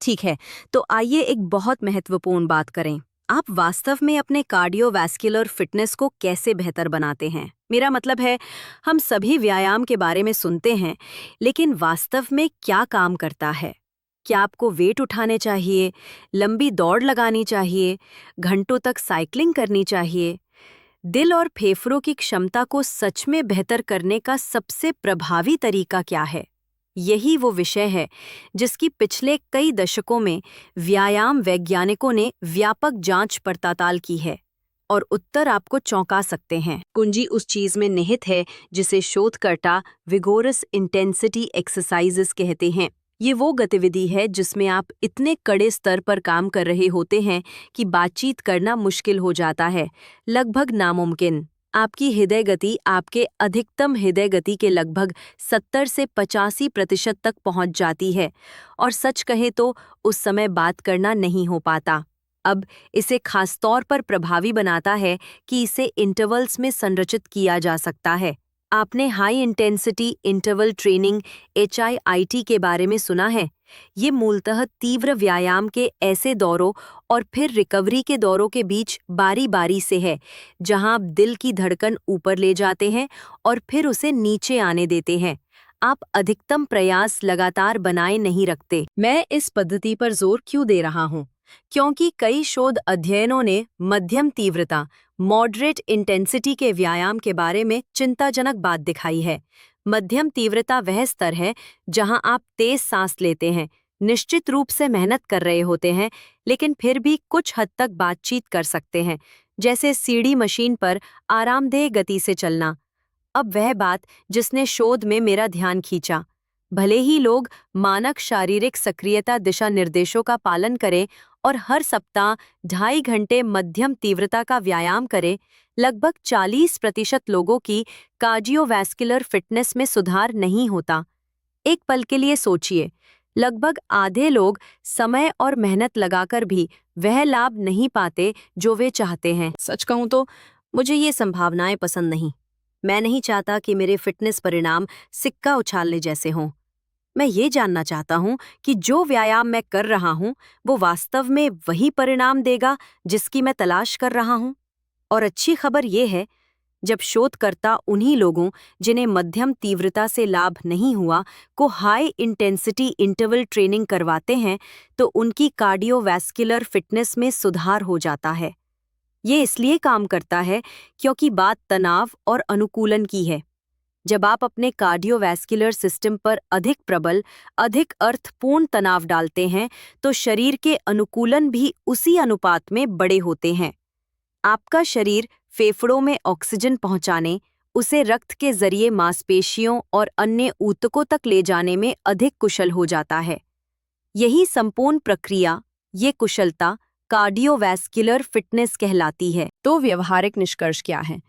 ठीक है, तो आइए एक बहुत महत्वपूर्ण बात करें। आप वास्तव में अपने कार्डियोवैस्कुलर फिटनेस को कैसे बेहतर बनाते हैं? मेरा मतलब है, हम सभी व्यायाम के बारे में सुनते हैं, लेकिन वास्तव में क्या काम करता है? क्या आपको वेट उठाने चाहिए, लंबी दौड़ लगानी चाहिए, घंटों तक साइकिलिंग करनी चाहिए? दिल और फेफड़ों की क्षमता को सच में बेहतर करने का सबसे प्रभावी तरीका क्या है? यही वो विषय है जिसकी पिछले कई दशकों में व्यायाम वैज्ञानिकों ने व्यापक जांच पड़ताल की है, और उत्तर आपको चौंका सकते हैं। कुंजी उस चीज में निहित है जिसे शोधकर्ता विगोरस इंटेंसिटी एक्सरसाइजेस कहते हैं। ये वो गतिविधि है जिसमें आप इतने कड़े स्तर पर काम कर रहे होते हैं कि बातचीत करना मुश्किल हो जाता है, लगभग नामुमकिन। आपकी हृदय गति आपके अधिकतम हृदय गति के लगभग 70 से 85% तक पहुंच जाती है, और सच कहे तो उस समय बात करना नहीं हो पाता। अब इसे खासतौर पर प्रभावी बनाता है कि इसे इंटरवल्स में संरचित किया जा सकता है। आपने high intensity interval training HIIT के बारे में सुना है? ये मूलतः तीव्र व्यायाम के ऐसे दौरों और फिर रिकवरी के दौरों के बीच बारी बारी से है, जहां आप दिल की धड़कन ऊपर ले जाते हैं और फिर उसे नीचे आने देते हैं। आप अधिकतम प्रयास लगातार बनाए नहीं रखते। मैं इस पद्धति पर जोर क्यों दे रहा हूँ? क्योंकि कई शोध अध्ययनों ने मध्यम तीव्रता मॉडरेट इंटेंसिटी के व्यायाम के बारे में चिंताजनक बात दिखाई है। मध्यम तीव्रता वह स्तर है जहां आप तेज सांस लेते हैं, निश्चित रूप से मेहनत कर रहे होते हैं, लेकिन फिर भी कुछ हद तक बातचीत कर सकते हैं, जैसे सीढ़ी मशीन पर आरामदेह गति से चलना। अब वह बात जिसने शोध में मेरा ध्यान खींचा। भले ही लोग मानक शारीरिक सक्रियता दिशा निर्देशों का पालन करें और हर सप्ताह 2.5 घंटे मध्यम तीव्रता का व्यायाम करें, लगभग 40% लोगों की कार्डियोवैस्कुलर फिटनेस में सुधार नहीं होता। एक पल के लिए सोचिए, लगभग आधे लोग समय और मेहनत लगाकर भी वह लाभ नहीं पाते जो वे चाहते हैं। सच कहूं तो मुझे ये संभावनाएं पसंद नहीं। मैं नहीं चाहता कि मेरे फिटनेस परिणाम सिक्का उछालने जैसे हों। मैं ये जानना चाहता हूँ कि जो व्यायाम मैं कर रहा हूँ वो वास्तव में वही परिणाम देगा जिसकी मैं तलाश कर रहा हूँ। और अच्छी खबर ये है, जब शोधकर्ता उन्हीं लोगों जिन्हें मध्यम तीव्रता से लाभ नहीं हुआ को हाई इंटेंसिटी इंटरवल ट्रेनिंग करवाते हैं, तो उनकी कार्डियोवैस्कुलर फिटनेस में सुधार हो जाता है। ये इसलिए काम करता है क्योंकि बात तनाव और अनुकूलन की है। जब आप अपने कार्डियोवैस्कुलर सिस्टम पर अधिक प्रबल, अधिक अर्थपूर्ण तनाव डालते हैं, तो शरीर के अनुकूलन भी उसी अनुपात में बड़े होते हैं। आपका शरीर फेफड़ों में ऑक्सीजन पहुंचाने, उसे रक्त के जरिए मांसपेशियों और अन्य ऊतकों तक ले जाने में अधिक कुशल हो जाता है। यही संपूर्ण प्रक्रिया, ये कुशलता कार्डियोवैस्कुलर फिटनेस कहलाती है। तो व्यवहारिक निष्कर्ष क्या है?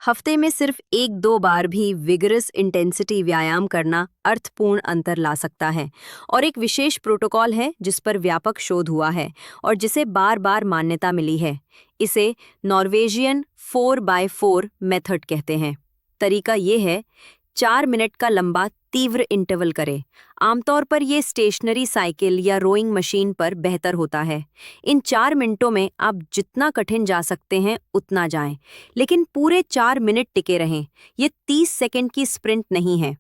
हफ्ते में सिर्फ 1-2 बार भी विगरस इंटेंसिटी व्यायाम करना अर्थपूर्ण अंतर ला सकता है, और एक विशेष प्रोटोकॉल है जिस पर व्यापक शोध हुआ है और जिसे बार बार मान्यता मिली है। इसे नॉर्वेजियन 4x4 मेथड कहते हैं। तरीका ये है, 4 मिनट का लंबा तीव्र इंटरवल करें। आमतौर पर यह स्टेशनरी साइकिल या रोइंग मशीन पर बेहतर होता है। इन 4 मिनटों में आप जितना कठिन जा सकते हैं उतना जाएं, लेकिन पूरे 4 मिनट टिके रहें। ये 30 सेकंड की स्प्रिंट नहीं है।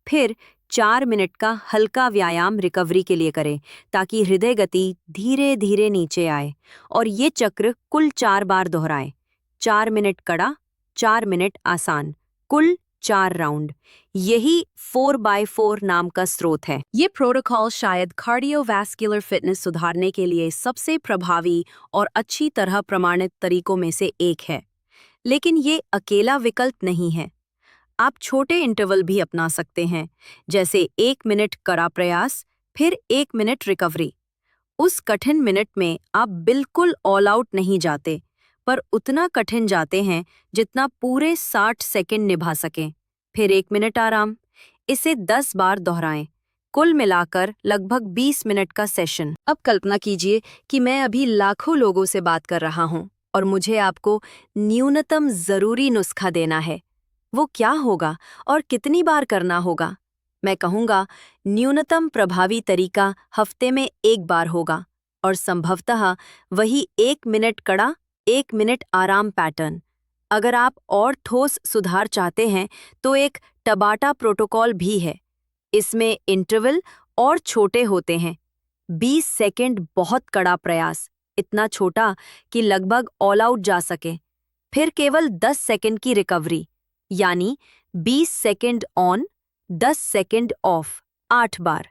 फिर 4 मिनट का हल्का व्यायाम रिकवरी के लिए करें, ताकि हृदय गति धीरे धीरे नीचे आए, और ये चक्र कुल 4 बार दोहराएं। 4 मिनट कड़ा, 4 मिनट आसान, कुल 4 राउंड। यही 4x4 नाम का स्रोत है। ये प्रोटोकॉल शायद कार्डियोवैस्कुलर फिटनेस सुधारने के लिए सबसे प्रभावी और अच्छी तरह प्रमाणित तरीकों में से एक है। लेकिन ये अकेला विकल्प नहीं है। आप छोटे इंटरवल भी अपना सकते हैं, जैसे 1 मिनट कड़ा प्रयास, फिर 1 मिनट रिकवरी। उस कठिन मिनट में आप बिल्कुल ऑल आउट नहीं जाते, पर उतना कठिन जाते हैं जितना पूरे 60 सेकंड निभा सकें। फिर 1 मिनट आराम। इसे 10 बार दोहराएं। कुल मिलाकर लगभग 20 मिनट का सेशन। अब कल्पना कीजिए कि मैं अभी लाखों लोगों से बात कर रहा हूं और मुझे आपको न्यूनतम जरूरी नुस्खा देना है। वो क्या होगा और कितनी बार करना होगा? मैं कहूँगा न्यूनतम प्रभावी तरीका हफ्ते में एक बार होगा और संभवतः वही 1 मिनट कड़ा 1 मिनट आराम पैटर्न। अगर आप और ठोस सुधार चाहते हैं तो एक टबाटा प्रोटोकॉल भी है। इसमें इंटरवल और छोटे होते हैं। 20 सेकंड बहुत कड़ा प्रयास, इतना छोटा कि लगभग ऑल आउट जा सके। फिर केवल 10 सेकंड की रिकवरी, यानी 20 सेकंड ऑन 10 सेकंड ऑफ 8 बार।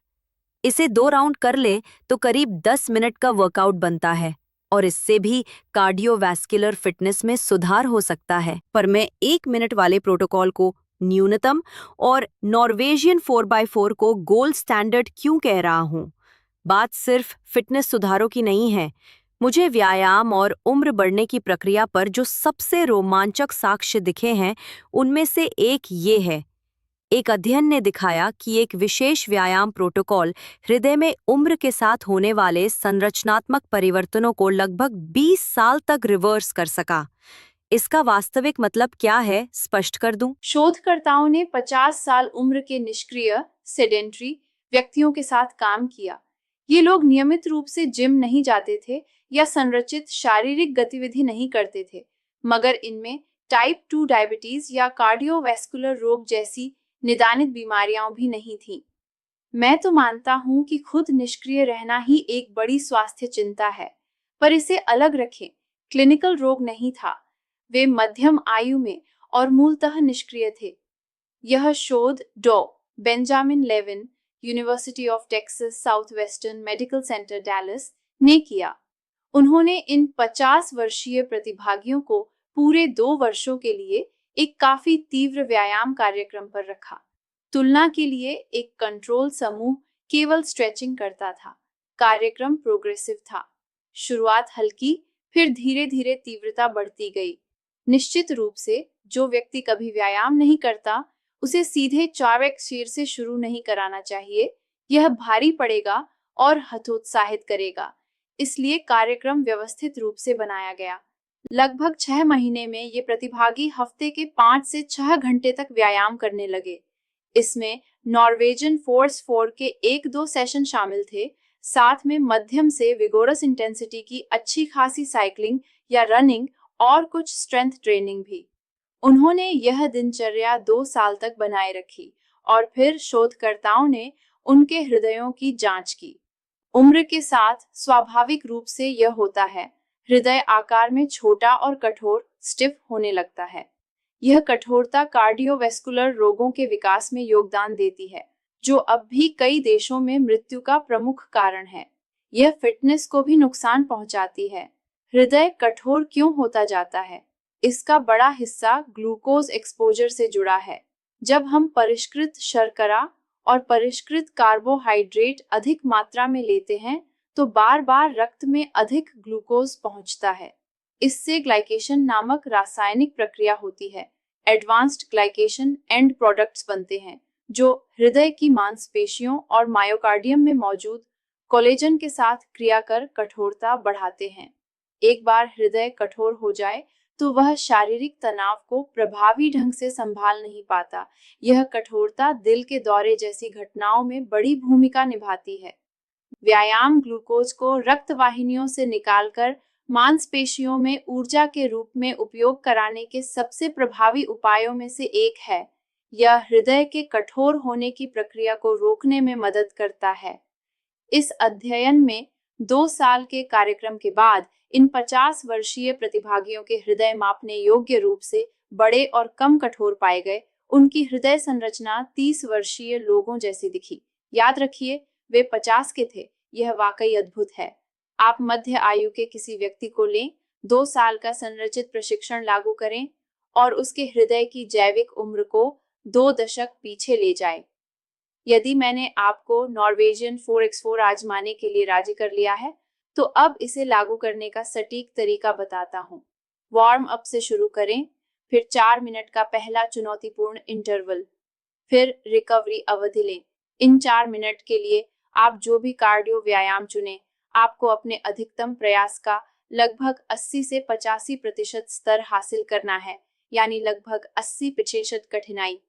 इसे 2 राउंड कर ले तो करीब 10 मिनट का वर्कआउट बनता है और इससे भी कार्डियोवैस्कुलर फिटनेस में सुधार हो सकता है। पर मैं 1 मिनट वाले प्रोटोकॉल को न्यूनतम और नॉर्वेजियन 4x4 को गोल्ड स्टैंडर्ड क्यों कह रहा हूँ? बात सिर्फ फिटनेस सुधारों की नहीं है। मुझे व्यायाम और उम्र बढ़ने की प्रक्रिया पर जो सबसे रोमांचक साक्ष्य दिखे हैं, उनमें से एक ये है। एक अध्ययन ने दिखाया कि एक विशेष व्यायाम प्रोटोकॉल हृदय में उम्र के साथ होने वाले संरचनात्मक परिवर्तनों को लगभग 20 साल तक रिवर्स कर सका। इसका वास्तविक मतलब क्या है, स्पष्ट कर दूं? शोधकर्ताओं ने 50 साल उम्र के निष्क्रिय सेडेंट्री व्यक्तियों के साथ काम किया। ये लोग नियमित रूप से जिम नहीं जाते थे या संरचित शारीरिक गतिविधि नहीं करते थे, मगर इनमें टाइप 2 डायबिटीज या कार्डियोवैस्कुलर रोग जैसी निदानित बीमारियां भी नहीं थीं। मैं तो मानता हूं कि खुद निष्क्रिय रहना ही एक बड़ी स्वास्थ्य चिंता है, पर इसे अलग रखें। क्लिनिकल रोग नहीं था, वे मध्यम आयु में और मूलतः निष्क्रिय थे। यह शोध डॉ. Benjamin Levine, University of Texas South Western Medical Center Dallas ने किया। उन्होंने इन 50 वर्षीय प्रतिभागियों को पूरे 2 वर्षों के लिए एक काफी तीव्र व्यायाम कार्यक्रम पर रखा। तुलना के लिए एक कंट्रोल समूह केवल स्ट्रेचिंग करता था। कार्यक्रम प्रोग्रेसिव था। शुरुआत हल्की, फिर धीरे धीरे तीव्रता बढ़ती गई। निश्चित रूप से जो व्यक्ति कभी व्यायाम नहीं करता, उसे सीधे 4x शेर से शुरू नहीं कराना चाहिए। यह भारी पड़ेगा और हतोत्साहित करेगा। इसलिए कार्यक्रम व्यवस्थित रूप से बनाया गया। लगभग 6 महीने में ये प्रतिभागी हफ्ते के 5 से 6 घंटे तक व्यायाम करने लगे। इसमें नॉर्वेजियन फोर्स 4 के 1-2 सेशन शामिल थे, साथ में मध्यम से विगोरस इंटेंसिटी की अच्छी खासी साइकिलिंग या रनिंग और कुछ स्ट्रेंथ ट्रेनिंग भी। उन्होंने यह दिनचर्या 2 साल तक बनाए रखी और फिर शोधकर्ताओं ने उनके हृदयों की जांच की। उम्र के साथ स्वाभाविक रूप से यह होता है, हृदय आकार में छोटा और कठोर स्टिफ होने लगता है। यह कठोरता कार्डियोवैस्कुलर रोगों के विकास में योगदान देती है, जो अब भी कई देशों में मृत्यु का प्रमुख कारण है। यह फिटनेस को भी नुकसान पहुंचाती है। हृदय कठोर क्यों होता जाता है? इसका बड़ा हिस्सा ग्लूकोज एक्सपोजर से जुड़ा है। जब हम परिष्कृत शर्करा और परिष्कृत कार्बोहाइड्रेट अधिक मात्रा में लेते हैं, तो बार बार रक्त में अधिक ग्लूकोज पहुंचता है। इससे ग्लाइकेशन नामक रासायनिक प्रक्रिया होती है। एडवांस्ड ग्लाइकेशन एंड प्रोडक्ट्स बनते हैं, जो हृदय की मांसपेशियों और मायोकार्डियम में मौजूद कोलेजन के साथ क्रिया कर कठोरता बढ़ाते हैं। एक बार हृदय कठोर हो जाए तो वह शारीरिक तनाव को प्रभावी ढंग से संभाल नहीं पाता। यह कठोरता दिल के दौरे जैसी घटनाओं में बड़ी भूमिका निभाती है। व्यायाम ग्लूकोज को रक्त वाहिनियों से निकालकर मांसपेशियों में ऊर्जा के रूप में उपयोग कराने के सबसे प्रभावी उपायों में से एक है। यह हृदय के कठोर होने की प्रक्रिया को रोकने में मदद करता है। इस अध्ययन में 2 साल के कार्यक्रम के बाद इन 50 वर्षीय प्रतिभागियों के हृदय मापने योग्य रूप से बड़े और कम कठोर पाए गए। उनकी हृदय संरचना 30 वर्षीय लोगों जैसी दिखी। याद रखिए, वे 50 के थे। यह वाकई अद्भुत है। आप मध्य आयु के किसी व्यक्ति को लें, 2 साल का संरचित प्रशिक्षण लागू करें और उसके हृदय की जैविक उम्र को 2 दशक पीछे ले जाएं। यदि मैंने आपको नॉर्वेजियन 4x4 आजमाने के लिए राजी कर लिया है, तो अब इसे लागू करने का सटीक तरीका बताता हूँ। वार्म अप से शुरू करें, फिर 4 मिनट का पहला चुनौतीपूर्ण इंटरवल, फिर रिकवरी अवधि लें। इन 4 मिनट के लिए आप जो भी कार्डियो व्यायाम चुनें, आपको अपने अधिकतम प्रयास का लगभग 80 से 85% स्तर हासिल करना है, यानी लगभग 80% कठिनाई।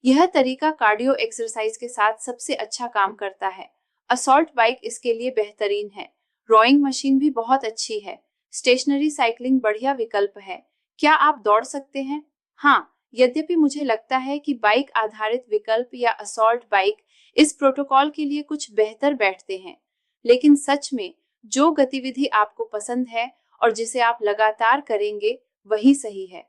यह तरीका कार्डियो एक्सरसाइज के साथ सबसे अच्छा काम करता है। असॉल्ट बाइक इसके लिए बेहतरीन है। रोइंग मशीन भी बहुत अच्छी है। स्टेशनरी साइकिलिंग बढ़िया विकल्प है। क्या आप दौड़ सकते हैं? हाँ, यद्यपि मुझे लगता है कि बाइक आधारित विकल्प या असॉल्ट बाइक इस प्रोटोकॉल के लिए कुछ बेहतर बैठते हैं, लेकिन सच में जो गतिविधि आपको पसंद है और जिसे आप लगातार करेंगे वही सही है।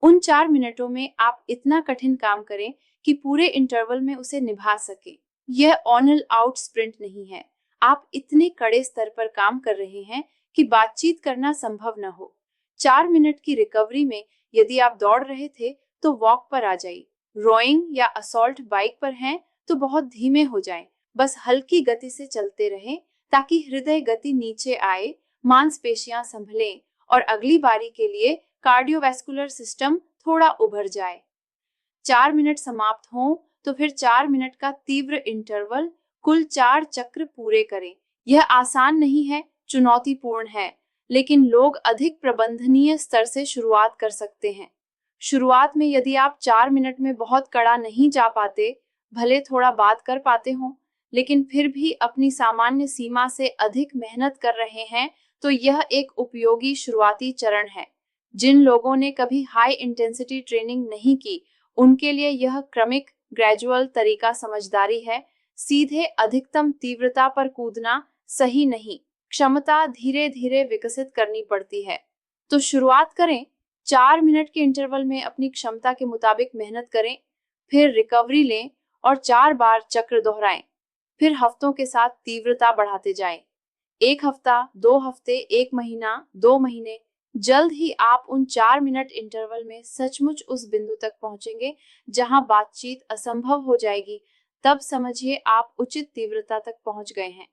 उन 4 मिनटों में आप इतना कठिन काम करें कि पूरे इंटरवल में उसे निभा सके। यह ऑन आउट स्प्रिंट नहीं है। आप इतने कड़े स्तर पर काम कर रहे हैं कि बातचीत करना संभव न हो। 4 मिनट की रिकवरी में यदि आप दौड़ रहे थे तो वॉक पर आ जाइए। रोइंग या असॉल्ट बाइक पर हैं तो बहुत धीमे हो जाएं। बस हल्की गति से चलते रहें ताकि हृदय गति नीचे आए, मांसपेशियां संभलें और अगली बारी के लिए कार्डियोवैस्कुलर सिस्टम थोड़ा उभर जाए। 4 मिनट समाप्त हों तो फिर 4 मिनट का तीव्र इंटरवल, कुल 4 चक्र पूरे करें। यह आसान नहीं है, चुनौतीपूर्ण है, लेकिन लोग अधिक प्रबंधनीय स्तर से शुरुआत कर सकते हैं। शुरुआत में यदि आप 4 मिनट में बहुत कड़ा नहीं जा पाते, भले थोड़ा बात कर पाते हों, लेकिन फिर भी अपनी सामान्य सीमा से अधिक मेहनत कर रहे हैं, तो यह एक उपयोगी शुरुआती चरण है। जिन लोगों ने कभी हाई इंटेंसिटी ट्रेनिंग नहीं की, उनके लिए यह क्रमिक ग्रेजुअल तरीका समझदारी है। सीधे अधिकतम तीव्रता पर कूदना सही नहीं। क्षमता धीरे धीरे विकसित करनी पड़ती है। तो शुरुआत करें, 4 मिनट के इंटरवल में अपनी क्षमता के मुताबिक मेहनत करें, फिर रिकवरी लें और 4 बार चक्र दोहराएं। फिर हफ्तों के साथ तीव्रता बढ़ाते जाएं। 1 हफ्ता, 2 हफ्ते, 1 महीना, 2 महीने। जल्द ही आप उन 4 मिनट इंटरवल में सचमुच उस बिंदु तक पहुंचेंगे जहां बातचीत असंभव हो जाएगी। तब समझिए आप उचित तीव्रता तक पहुंच गए हैं।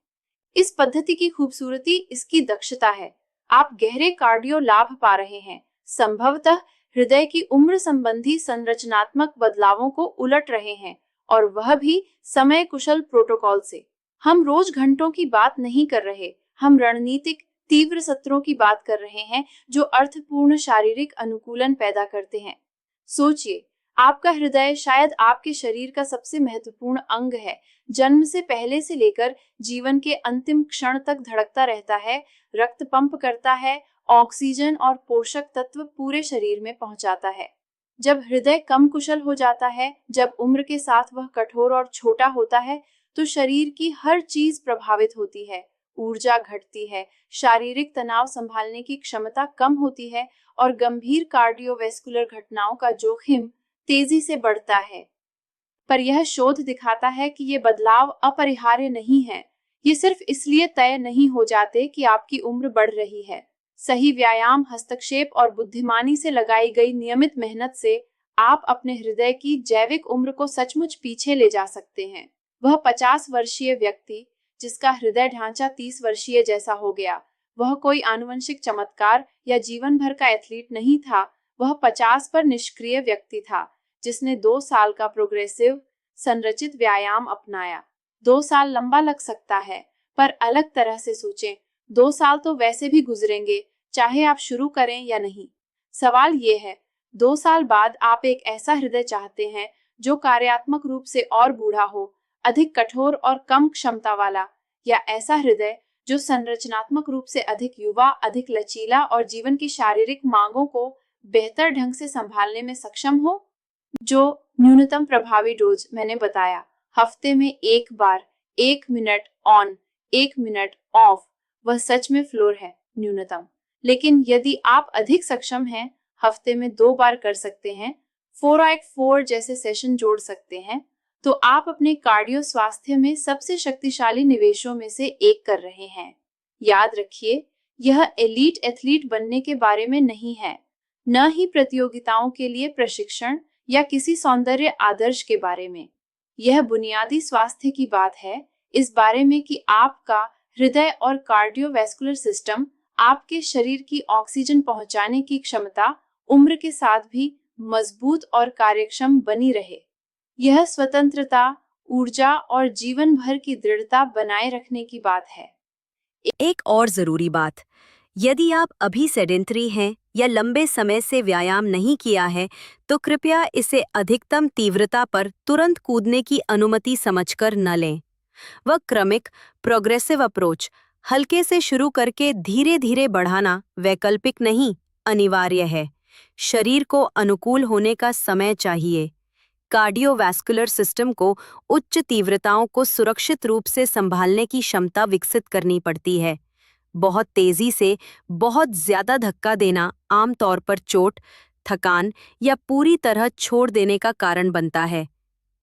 इस पद्धति की खूबसूरती इसकी दक्षता है। आप गहरे कार्डियो लाभ पा रहे हैं, संभवतः हृदय की उम्र संबंधी संरचनात्मक बदलावों को उलट रहे हैं, और वह भी समय कुशल प्रोटोकॉल से। हम रोज घंटों की बात नहीं कर रहे, हम रणनीतिक तीव्र सत्रों की बात कर रहे हैं जो अर्थपूर्ण शारीरिक अनुकूलन पैदा करते हैं। सोचिए, आपका हृदय शायद आपके शरीर का सबसे महत्वपूर्ण अंग है। जन्म से पहले से लेकर जीवन के अंतिम क्षण तक धड़कता रहता है, रक्त पंप करता है, ऑक्सीजन और पोषक तत्व पूरे शरीर में पहुंचाता है। जब हृदय कम कुशल हो जाता है, जब उम्र के साथ वह कठोर और छोटा होता है, तो शरीर की हर चीज प्रभावित होती है। ऊर्जा घटती है, शारीरिक तनाव संभालने की क्षमता कम होती है और गंभीर कार्डियोवैस्कुलर घटनाओं का जोखिम तेजी से बढ़ता है। पर यह शोध दिखाता है कि ये बदलाव अपरिहार्य नहीं है। ये सिर्फ इसलिए तय नहीं हो जाते कि आपकी उम्र बढ़ रही है। सही व्यायाम, हस्तक्षेप और बुद्धिमानी से लगाई गई नियमित मेहनत से आप अपने हृदय की जैविक उम्र को सचमुच पीछे ले जा सकते हैं। वह 50 वर्षीय व्यक्ति जिसका हृदय ढांचा 30 वर्षीय जैसा हो गया, वह कोई आनुवंशिक चमत्कार या जीवन भर का एथलीट नहीं था। वह 50 पर निष्क्रिय व्यक्ति था जिसने 2 साल का प्रोग्रेसिव संरचित व्यायाम अपनाया। 2 साल लंबा लग सकता है, पर अलग तरह से सोचें। 2 साल तो वैसे भी गुजरेंगे, चाहे आप शुरू करें या नहीं। सवाल ये है, 2 साल बाद आप एक ऐसा हृदय चाहते हैं जो कार्यात्मक रूप से और बूढ़ा हो, अधिक कठोर और कम क्षमता वाला, या ऐसा हृदय जो संरचनात्मक रूप से अधिक युवा, अधिक लचीला और जीवन की शारीरिक मांगों को बेहतर ढंग से संभालने में सक्षम हो? जो न्यूनतम प्रभावी डोज मैंने बताया, हफ्ते में 1 बार, 1 मिनट ऑन, 1 मिनट ऑफ, वह सच में फ्लोर है, न्यूनतम। लेकिन यदि आप अधिक सक्षम हैं, हफ्ते में 2 बार कर सकते हैं, 4x4 जैसे सेशन जोड़ सकते हैं, तो आप अपने कार्डियो स्वास्थ्य में सबसे शक्तिशाली निवेशों में से एक कर रहे हैं। याद रखिए, यह एलीट एथलीट बनने के बारे में नहीं है, न ही प्रतियोगिताओं के लिए प्रशिक्षण या किसी सौंदर्य आदर्श के बारे में। यह बुनियादी स्वास्थ्य की बात है, इस बारे में कि आपका हृदय और कार्डियोवैस्कुलर सिस्टम, आपके शरीर की ऑक्सीजन पहुंचाने की क्षमता उम्र के साथ भी मजबूत और कार्यक्षम बनी रहे। यह स्वतंत्रता, ऊर्जा और जीवन भर की दृढ़ता बनाए रखने की बात है। एक और जरूरी बात, यदि आप अभी सेडेंटरी हैं या लंबे समय से व्यायाम नहीं किया है, तो कृपया इसे अधिकतम तीव्रता पर तुरंत कूदने की अनुमति समझकर न लें। वह क्रमिक, प्रोग्रेसिव अप्रोच, हल्के से शुरू करके धीरे धीरे बढ़ाना वैकल्पिक नहीं, अनिवार्य है। शरीर को अनुकूल होने का समय चाहिए। कार्डियोवैस्कुलर सिस्टम को उच्च तीव्रताओं को सुरक्षित रूप से संभालने की क्षमता विकसित करनी पड़ती है। बहुत तेजी से बहुत ज्यादा धक्का देना आमतौर पर चोट, थकान या पूरी तरह छोड़ देने का कारण बनता है,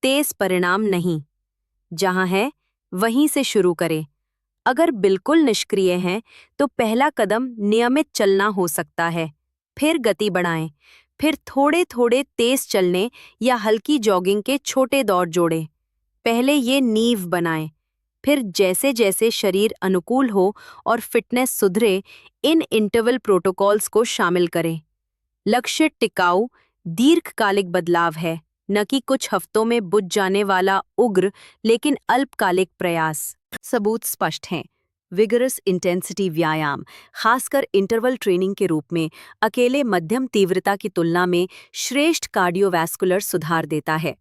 तेज परिणाम नहीं। जहां है वहीं से शुरू करें। अगर बिल्कुल निष्क्रिय हैं, तो पहला कदम नियमित चलना हो सकता है। फिर गति बढ़ाएं, फिर थोड़े थोड़े तेज चलने या हल्की जॉगिंग के छोटे दौर जोड़ें। पहले ये नींव बनाएं, फिर जैसे जैसे शरीर अनुकूल हो और फिटनेस सुधरे, इन इंटरवल प्रोटोकॉल्स को शामिल करें। लक्ष्य टिकाऊ, दीर्घकालिक बदलाव है, न कि कुछ हफ्तों में बुझ जाने वाला उग्र लेकिन अल्पकालिक प्रयास। सबूत स्पष्ट हैं। विगरस इंटेंसिटी व्यायाम, खासकर इंटरवल ट्रेनिंग के रूप में, अकेले मध्यम तीव्रता की तुलना में श्रेष्ठ कार्डियोवैस्कुलर सुधार देता है।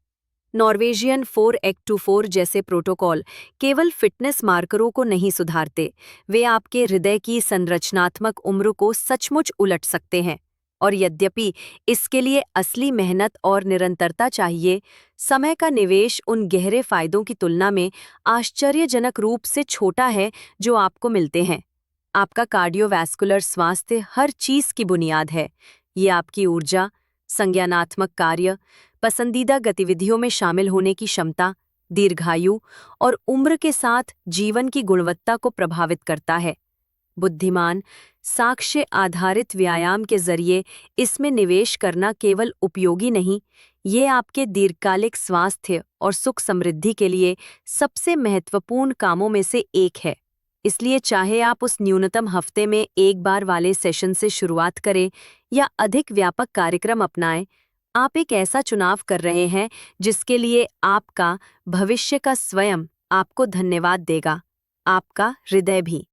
नॉर्वेजियन 4x24 जैसे प्रोटोकॉल केवल फिटनेस मार्करों को नहीं सुधारते, वे आपके हृदय की संरचनात्मक उम्र को सचमुच उलट सकते हैं। और यद्यपि इसके लिए असली मेहनत और निरंतरता चाहिए, समय का निवेश उन गहरे फायदों की तुलना में आश्चर्यजनक रूप से छोटा है जो आपको मिलते हैं। आपका कार्डियोवैस्कुलर स्वास्थ्य हर चीज की बुनियाद है। ये आपकी ऊर्जा, संज्ञानात्मक कार्य, पसंदीदा गतिविधियों में शामिल होने की क्षमता, दीर्घायु और उम्र के साथ जीवन की गुणवत्ता को प्रभावित करता है। बुद्धिमान, साक्ष्य आधारित व्यायाम के जरिए इसमें निवेश करना केवल उपयोगी नहीं, ये आपके दीर्घकालिक स्वास्थ्य और सुख समृद्धि के लिए सबसे महत्वपूर्ण कामों में से एक है। इसलिए चाहे आप उस न्यूनतम हफ्ते में एक बार वाले सेशन से शुरुआत करें या अधिक व्यापक कार्यक्रम अपनाएं, आप एक ऐसा चुनाव कर रहे हैं जिसके लिए आपका भविष्य का स्वयं आपको धन्यवाद देगा, आपका हृदय भी।